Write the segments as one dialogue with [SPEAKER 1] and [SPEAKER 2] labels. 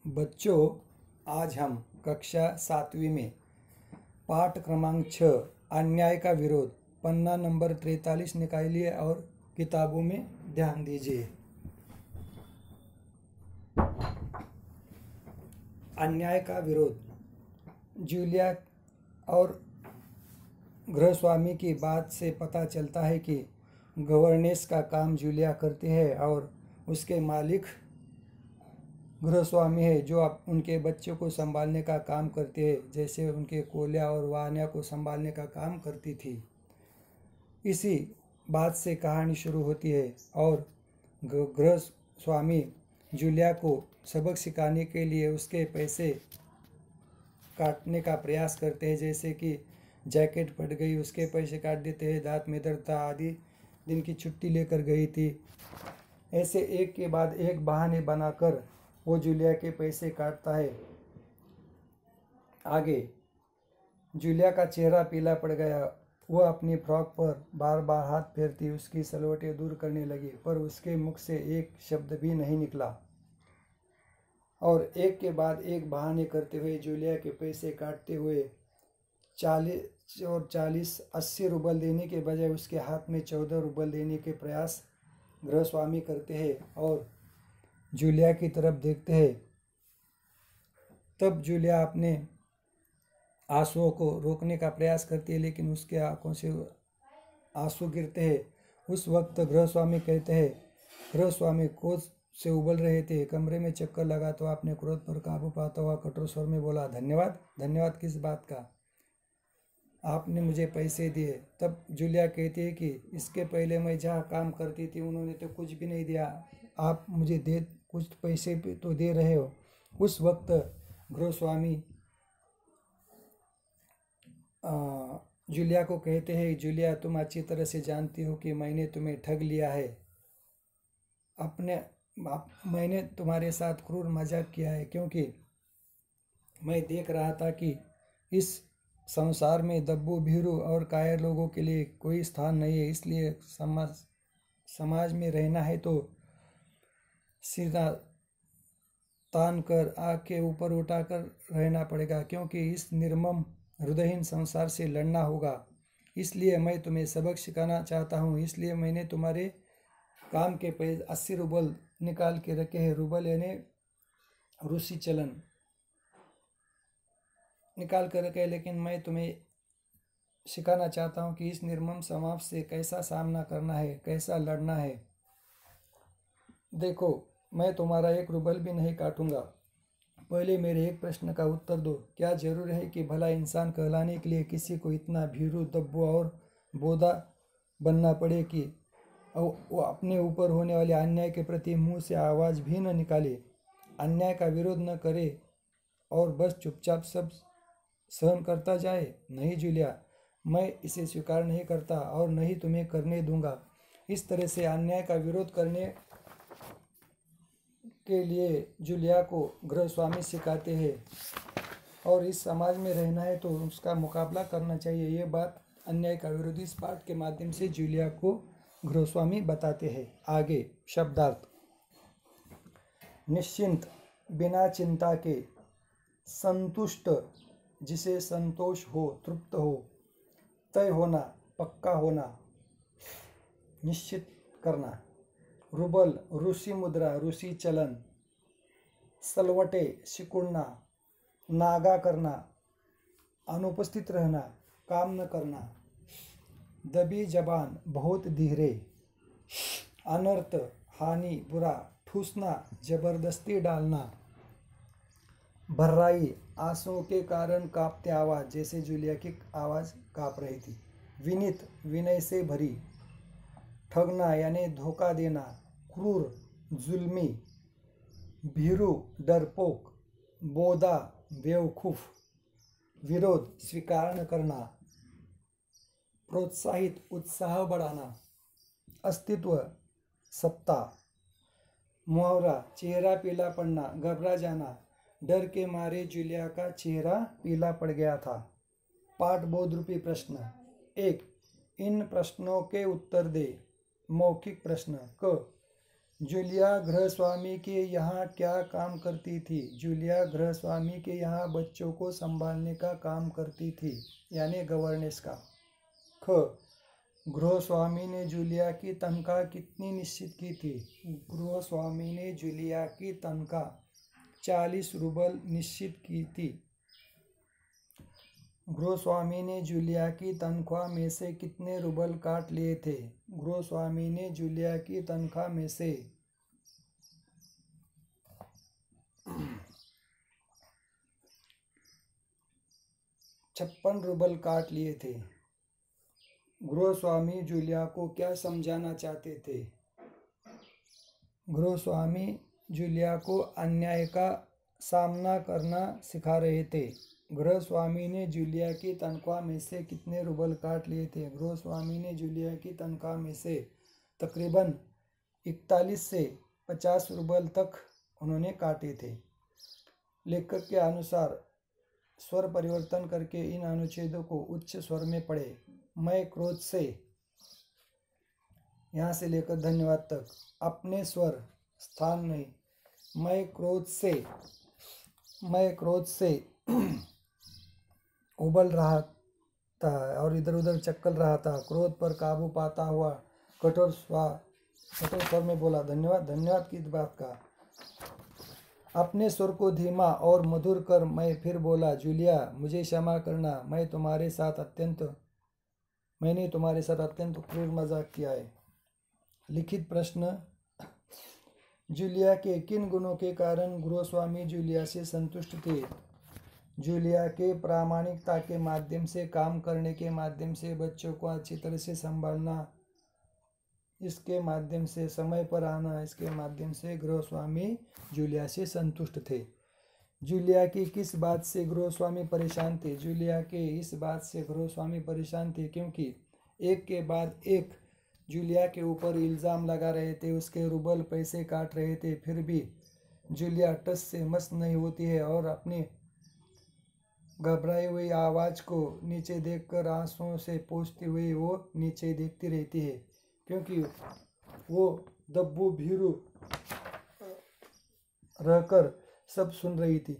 [SPEAKER 1] बच्चों, आज हम कक्षा 7वीं में पाठ क्रमांक 6 अन्याय का विरोध पन्ना नंबर 43 निकालिए और किताबों में ध्यान दीजिए। अन्याय का विरोध। जूलिया और गृहस्वामी की बात से पता चलता है कि गवर्नेंस का काम जूलिया करती है और उसके मालिक गृहस्वामी है जो उनके बच्चों को संभालने का काम करती है, जैसे उनके कोल्या और वान्या को संभालने का काम करती थी। इसी बात से कहानी शुरू होती है और गृहस्वामी जूलिया को सबक सिखाने के लिए उसके पैसे काटने का प्रयास करते हैं, जैसे कि जैकेट फट गई उसके पैसे काट देते हैं, दांत में दर्द था, आदि दिन की छुट्टी लेकर गई थी। ऐसे एक के बाद एक बहाने बनाकर वो जूलिया के पैसे काटता है। आगे जूलिया का चेहरा पीला पड़ गया। वह अपनी फ्रॉक पर बार बार हाथ फेरती उसकी सलवटें दूर करने लगी, पर उसके मुख से एक शब्द भी नहीं निकला। और एक के बाद एक बहाने करते हुए जूलिया के पैसे काटते हुए 80 रूबल देने के बजाय उसके हाथ में 14 रूबल देने के प्रयास गृहस्वामी करते हैं और जूलिया की तरफ देखते हैं। तब जूलिया अपने आंसुओं को रोकने का प्रयास करती है, लेकिन उसके आंखों से आंसू गिरते हैं। उस वक्त गृहस्वामी कहते हैं, गृहस्वामी क्रोध से उबल रहे थे। कमरे में चक्कर लगा तो आपने क्रोध पर काबू पाता हुआ कठोर स्वर में बोला, धन्यवाद। धन्यवाद किस बात का? आपने मुझे पैसे दिए। तब जूलिया कहती है कि इसके पहले मैं जहाँ काम करती थी उन्होंने तो कुछ भी नहीं दिया, आप मुझे दे कुछ पैसे भी तो दे रहे हो। उस वक्त गृहस्वामी जूलिया को कहते हैं, जूलिया तुम अच्छी तरह से जानती हो कि मैंने तुम्हें ठग लिया है। मैंने तुम्हारे साथ क्रूर मजाक किया है, क्योंकि मैं देख रहा था कि इस संसार में दब्बू भीरू और कायर लोगों के लिए कोई स्थान नहीं है। इसलिए समाज में रहना है तो सीधा तान कर आँख के ऊपर उठाकर रहना पड़ेगा, क्योंकि इस निर्मम हृदयहीन संसार से लड़ना होगा। इसलिए मैं तुम्हें सबक सिखाना चाहता हूँ। इसलिए मैंने तुम्हारे काम के पैसे 80 रूबल निकाल के रखे हैं। रूबल यानी रूसी चलन निकाल कर रखे, लेकिन मैं तुम्हें सिखाना चाहता हूँ कि इस निर्मम समाज से कैसा सामना करना है, कैसा लड़ना है। देखो, मैं तुम्हारा 1 रूबल भी नहीं काटूंगा। पहले मेरे एक प्रश्न का उत्तर दो। क्या जरूर है कि भला इंसान कहलाने के लिए किसी को इतना भीरू, दब्बू और बोधा बनना पड़े कि वो अपने ऊपर होने वाले अन्याय के प्रति मुंह से आवाज़ भी न निकाले, अन्याय का विरोध न करे और बस चुपचाप सब सहन करता जाए? नहीं जूलिया, मैं इसे स्वीकार नहीं करता और नहीं तुम्हें करने दूंगा। इस तरह से अन्याय का विरोध करने के लिए जूलिया को गृहस्वामी सिखाते हैं और इस समाज में रहना है तो उसका मुकाबला करना चाहिए। ये बात अन्याय का विरोध इस पाठ के माध्यम से जूलिया को गृहस्वामी बताते हैं। आगे शब्दार्थ। निश्चिंत, बिना चिंता के। संतुष्ट, जिसे संतोष हो, तृप्त हो। तय होना, पक्का होना, निश्चित करना। रूबल, रूसी मुद्रा, रूसी चलन। सलवटे, सिकुड़ना, नागा करना, अनुपस्थित रहना, काम न करना। दबी जबान, बहुत धीरे। अनर्थ, हानि, बुरा। ठूसना, जबरदस्ती डालना। भर्राई, आंसुओं के कारण कांपते आवाज़, जैसे जूलिया की आवाज़ कांप रही थी। विनीत, विनय से भरी। ठगना यानी धोखा देना। क्रूर, जुल्मी। भीरू, डरपोक। बोधा, बेवकूफ। विरोध, स्वीकार न करना। प्रोत्साहित, उत्साह बढ़ाना। अस्तित्व, सत्ता। मुहावरा, चेहरा पीला पड़ना, घबरा जाना। डर के मारे जूलिया का चेहरा पीला पड़ गया था। पाठ बोधरूपी प्रश्न। 1. इन प्रश्नों के उत्तर दे। मौखिक प्रश्न। क. जूलिया गृहस्वामी के यहाँ क्या काम करती थी? जूलिया गृहस्वामी के यहाँ बच्चों को संभालने का काम करती थी, यानी गवर्नेंस का। ख, गृहस्वामी ने जूलिया की तनख्वाह कितनी निश्चित की थी? गृहस्वामी ने जूलिया की तनख्वाह 40 रूबल निश्चित की थी। गृहस्वामी ने जूलिया की तनख्वाह में से कितने रूबल काट लिए थे? गृहस्वामी ने जूलिया की तनख्वाह में से 56 रूबल काट लिए थे। गृहस्वामी जूलिया को क्या समझाना चाहते थे? गृहस्वामी जूलिया को अन्याय का सामना करना सिखा रहे थे। गृहस्वामी ने जूलिया की तनख्वाह में से कितने रूबल काट लिए थे? गृहस्वामी ने जूलिया की तनख्वाह में से तकरीबन 41 से 50 रूबल तक उन्होंने काटे थे। लेखक के अनुसार स्वर परिवर्तन करके इन अनुच्छेदों को उच्च स्वर में पढ़े। मैं क्रोध से, यहाँ से लेकर धन्यवाद तक अपने स्वर स्थान नहीं। मैं क्रोध से उबल रहा था और इधर उधर चक्कर रहा था। क्रोध पर काबू पाता हुआ कठोर स्वर में बोला। धन्यवाद की बात का। अपने स्वर को धीमा और मधुर कर मैं फिर बोला, जूलिया मुझे क्षमा करना, मैंने तुम्हारे साथ अत्यंत क्रूर मजाक किया है। लिखित प्रश्न, जूलिया के किन गुणों के कारण गृहस्वामी जूलिया से संतुष्ट थे? जूलिया के प्रामाणिकता के माध्यम से, काम करने के माध्यम से, बच्चों को अच्छी तरह से संभालना, इसके माध्यम से, समय पर आना, इसके माध्यम से गृहस्वामी जूलिया से संतुष्ट थे। जूलिया की किस बात से गृहस्वामी परेशान थे? जूलिया के इस बात से गृहस्वामी परेशान थे क्योंकि एक के बाद एक जूलिया के ऊपर इल्ज़ाम लगा रहे थे, उसके रूबल पैसे काट रहे थे, फिर भी जूलिया टस से मस नहीं होती है और अपनी घबराई हुई आवाज़ को नीचे देखकर आंसुओं से पोंछती हुई वो नीचे देखती रहती है क्योंकि वो दब्बू भीरू रहकर सब सुन रही थी।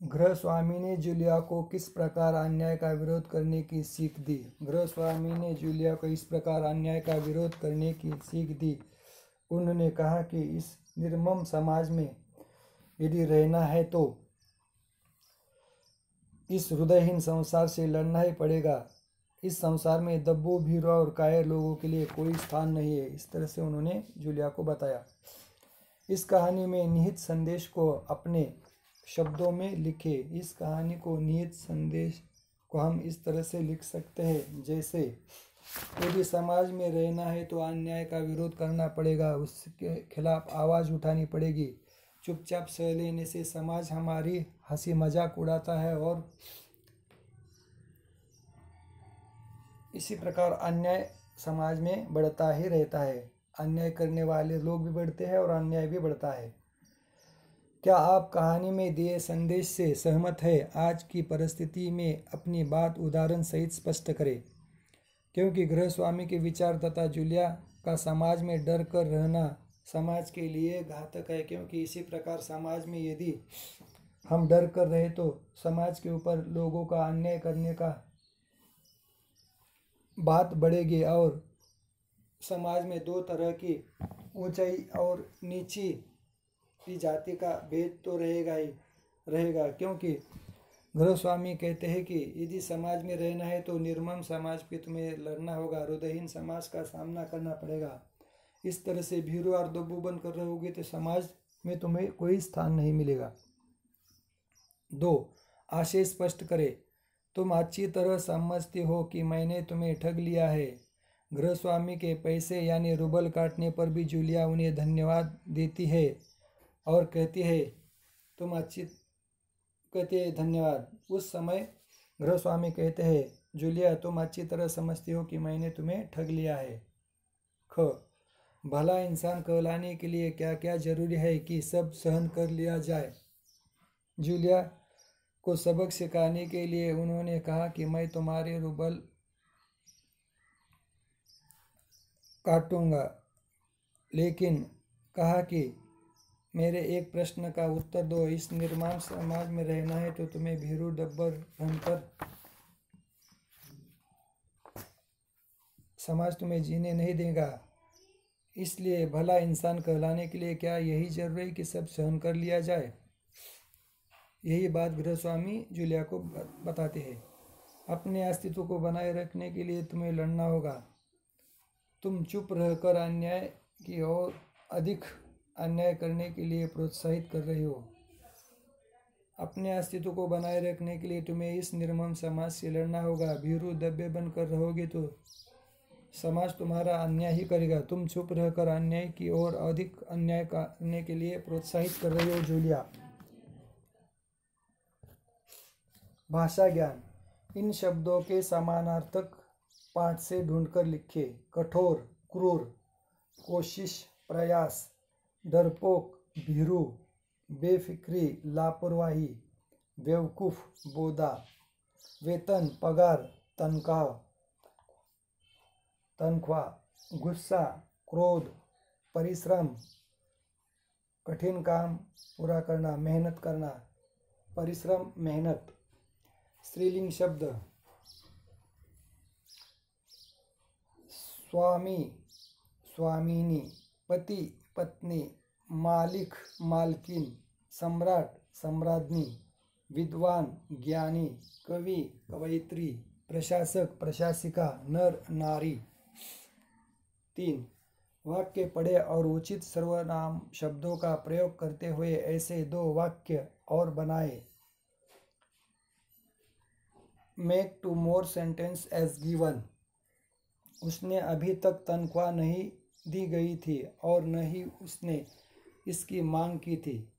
[SPEAKER 1] गृहस्वामी ने जूलिया को किस प्रकार अन्याय का विरोध करने की सीख दी? गृहस्वामी ने जूलिया को इस प्रकार अन्याय का विरोध करने की सीख दी। उन्होंने कहा कि इस निर्मम समाज में यदि रहना है तो इस हृदयहीन संसार से लड़ना ही पड़ेगा। इस संसार में दब्बू भीरू और कायर लोगों के लिए कोई स्थान नहीं है। इस तरह से उन्होंने जूलिया को बताया। इस कहानी में निहित संदेश को अपने शब्दों में लिखे। इस कहानी को निहित संदेश को हम इस तरह से लिख सकते हैं, जैसे यदि समाज में रहना है तो अन्याय का विरोध करना पड़ेगा, उसके खिलाफ आवाज़ उठानी पड़ेगी। चुपचाप सह लेने से समाज हमारी हंसी मजाक उड़ाता है और इसी प्रकार अन्याय समाज में बढ़ता ही रहता है। अन्याय करने वाले लोग भी बढ़ते हैं और अन्याय भी बढ़ता है। क्या आप कहानी में दिए संदेश से सहमत है? आज की परिस्थिति में अपनी बात उदाहरण सहित स्पष्ट करें। क्योंकि गृहस्वामी के विचार तथा जूलिया का समाज में डर कर रहना समाज के लिए घातक है, क्योंकि इसी प्रकार समाज में यदि हम डर कर रहे तो समाज के ऊपर लोगों का अन्याय करने का बात बढ़ेगी और समाज में दो तरह की ऊंचाई और नीची जाति का भेद तो रहेगा। क्योंकि गृहस्वामी कहते हैं कि यदि समाज में रहना है तो निर्मम समाज पे तुम्हें लड़ना होगा, हृदयहीन समाज का सामना करना पड़ेगा। इस तरह से भीरू और दब्बू बन कर रहोगे तो समाज में तुम्हें कोई स्थान नहीं मिलेगा। 2. आशय स्पष्ट करें। तुम अच्छी तरह समझते हो कि मैंने तुम्हें ठग लिया है। गृहस्वामी के पैसे यानी रूबल काटने पर भी जूलिया उन्हें धन्यवाद देती है और कहती है धन्यवाद। उस समय गृहस्वामी कहते हैं, जूलिया तुम अच्छी तरह समझती हो कि मैंने तुम्हें ठग लिया है। ख. भला इंसान कहलाने के लिए क्या क्या जरूरी है कि सब सहन कर लिया जाए? जूलिया को सबक सिखाने के लिए उन्होंने कहा कि मैं तुम्हारे रूबल काटूंगा, लेकिन कहा कि मेरे एक प्रश्न का उत्तर दो। इस निर्माण समाज में रहना है तो तुम्हें भीरू डब्बर बनकर समाज तुम्हें जीने नहीं देगा। इसलिए भला इंसान कहलाने के लिए क्या यही जरूरी है कि सब सहन कर लिया जाए? यही बात गृहस्वामी जूलिया को बताते हैं। अपने अस्तित्व को बनाए रखने के लिए तुम्हें लड़ना होगा। तुम चुप रहकर अन्याय की ओर अधिक अन्याय करने के लिए प्रोत्साहित कर रहे हो। अपने अस्तित्व को बनाए रखने के लिए तुम्हें इस निर्मम समाज से लड़ना होगा। भीरू दब्बे बनकर रहोगे तो समाज तुम्हारा अन्याय ही करेगा। तुम चुप रहकर अन्याय की ओर अधिक अन्याय करने के लिए प्रोत्साहित कर रहे हो जूलिया। भाषा ज्ञान। इन शब्दों के समानार्थक पाठ से ढूंढकर लिखे। कठोर, क्रूर, कोशिश, प्रयास, डरपोक, भीरू, बेफिक्री, लापरवाही, बेवकूफ, बोधा। वेतन, पगार, तनख्वाह, गुस्सा, क्रोध, परिश्रम, कठिन काम पूरा करना, मेहनत करना, परिश्रम, मेहनत। स्त्रीलिंग शब्द स्वामी, स्वामिनी, पति, पत्नी, मालिक, मालकिन, सम्राट, सम्राज्ञी, विद्वान, ज्ञानी, कवि, कवयित्री, प्रशासक, प्रशासिका, नर, नारी। 3. वाक्य पढ़े और उचित सर्वनाम शब्दों का प्रयोग करते हुए ऐसे 2 वाक्य और बनाए। Make 2 more sentence as given. उसने अभी तक तनख्वाह नहीं दी गई थी और न ही उसने इसकी मांग की थी।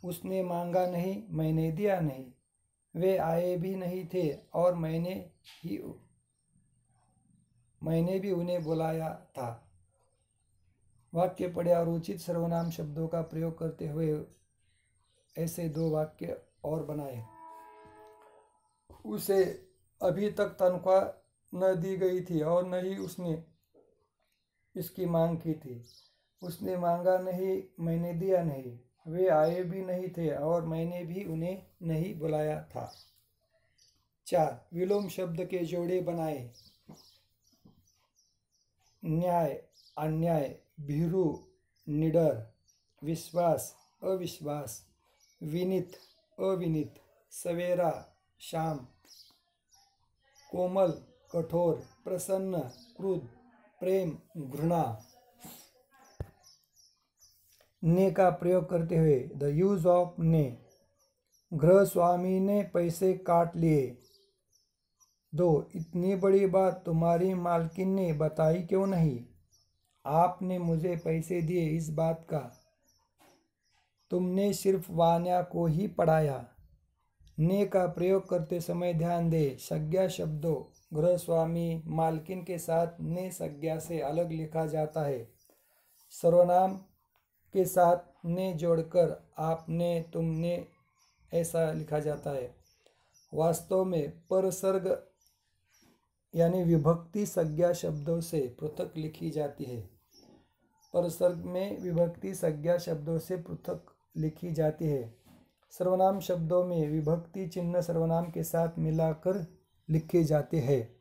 [SPEAKER 1] उसने मांगा नहीं, मैंने दिया नहीं। वे आए भी नहीं थे और मैंने भी उन्हें बुलाया था। वाक्य पढ़े और उचित सर्वनाम शब्दों का प्रयोग करते हुए ऐसे 2 वाक्य और बनाए। उसे अभी तक तनख्वाह न दी गई थी और न ही उसने इसकी मांग की थी। उसने मांगा नहीं, मैंने दिया नहीं। वे आए भी नहीं थे और मैंने भी उन्हें नहीं बुलाया था। 4. विलोम शब्द के जोड़े बनाए। न्याय, अन्याय, भीरू, निडर, विश्वास, अविश्वास, विनीत, अविनीत, सवेरा, शाम, कोमल, कठोर, प्रसन्न, क्रोध, प्रेम, घृणा। ने का प्रयोग करते हुए द यूज ऑफ ने। गृहस्वामी ने पैसे काट लिए। 2. इतनी बड़ी बात तुम्हारी मालकिन ने बताई क्यों नहीं? आपने मुझे पैसे दिए इस बात का। तुमने सिर्फ वान्या को ही पढ़ाया। ने का प्रयोग करते समय ध्यान दे। संज्ञा शब्दों गृहस्वामी, मालकिन के साथ ने संज्ञा से अलग लिखा जाता है। सर्वनाम के साथ ने जोड़कर आपने, तुमने ऐसा लिखा जाता है। वास्तव में परसर्ग यानी विभक्ति संज्ञा शब्दों से पृथक लिखी जाती है। परसर्ग में विभक्ति संज्ञा शब्दों से पृथक लिखी जाती है। सर्वनाम शब्दों में विभक्ति चिन्ह सर्वनाम के साथ मिलाकर लिखे जाते हैं।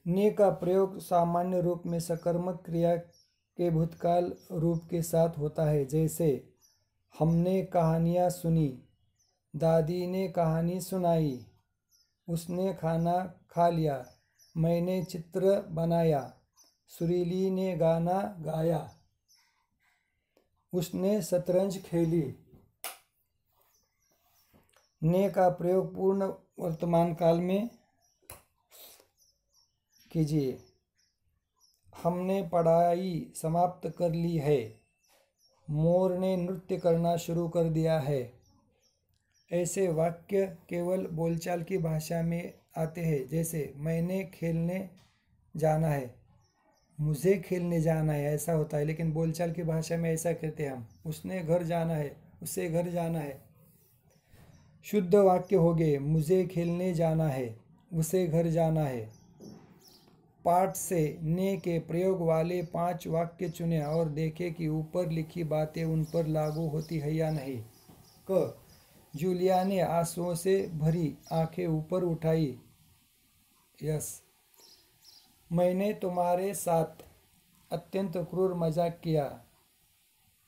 [SPEAKER 1] ने का प्रयोग सामान्य रूप में सकर्मक क्रिया के भूतकाल रूप के साथ होता है, जैसे हमने कहानियाँ सुनी, दादी ने कहानी सुनाई, उसने खाना खा लिया, मैंने चित्र बनाया, सुरीली ने गाना गाया, उसने शतरंज खेली। ने का प्रयोग पूर्ण वर्तमान काल में कीजिए। हमने पढ़ाई समाप्त कर ली है। मोर ने नृत्य करना शुरू कर दिया है। ऐसे वाक्य केवल बोलचाल की भाषा में आते हैं, जैसे मैंने खेलने जाना है, मुझे खेलने जाना है, ऐसा होता है। लेकिन बोलचाल की भाषा में ऐसा कहते हैं हम। उसने घर जाना है, उसे घर जाना है। शुद्ध वाक्य हो गए, मुझे खेलने जाना है, उसे घर जाना है। पाठ से ने के प्रयोग वाले 5 वाक्य चुने और देखे कि ऊपर लिखी बातें उन पर लागू होती है या नहीं। क जूलिया ने आंसुओं से भरी आंखें ऊपर उठाई। यस, मैंने तुम्हारे साथ अत्यंत क्रूर मजाक किया।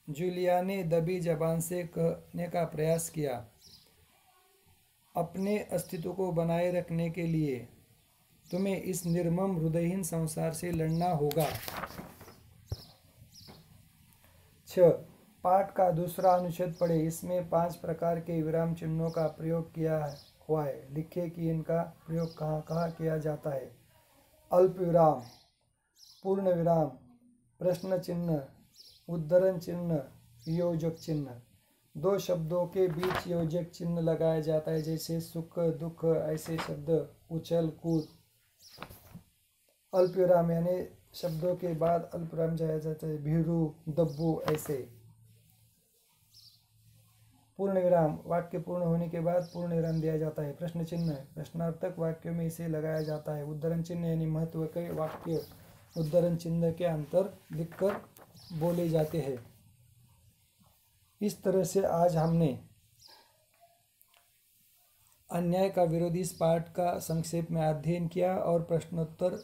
[SPEAKER 1] जूलिया ने दबी जबान से कहने का प्रयास किया। अपने अस्तित्व को बनाए रखने के लिए तुम्हें इस निर्मम हृदयहीन संसार से लड़ना होगा। 6. पाठ का दूसरा अनुच्छेद पढ़े। इसमें 5 प्रकार के विराम चिन्हों का प्रयोग किया हुआ है। लिखे कि इनका प्रयोग कहाँ कहाँ किया जाता है। अल्प विराम, पूर्ण विराम, प्रश्न चिन्ह, उद्धरण चिन्ह, योजक चिन्ह। 2 शब्दों के बीच योजक चिन्ह लगाया जाता है, जैसे सुख, दुख, ऐसे शब्द, उछल कूद। अल्प विराम यानी शब्दों के बाद अल्प विराम जाया जाता है, भीरू, दब्बू, ऐसे। पूर्ण विराम, वाक्य पूर्ण होने के बाद पूर्ण विराम दिया जाता है। प्रश्न चिन्ह, प्रश्नार्थक वाक्यों में इसे लगाया जाता है। उद्धरण चिन्ह यानी महत्व के वाक्य उद्धरण चिन्ह के अंतर लिखकर बोले जाते हैं। इस तरह से आज हमने अन्याय का विरोधी इस पाठ का संक्षेप में अध्ययन किया और प्रश्नोत्तर,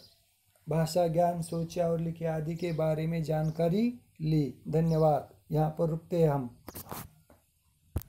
[SPEAKER 1] भाषा ज्ञान, सोचा और लिखे आदि के बारे में जानकारी ली। धन्यवाद। यहाँ पर रुकते हैं हम।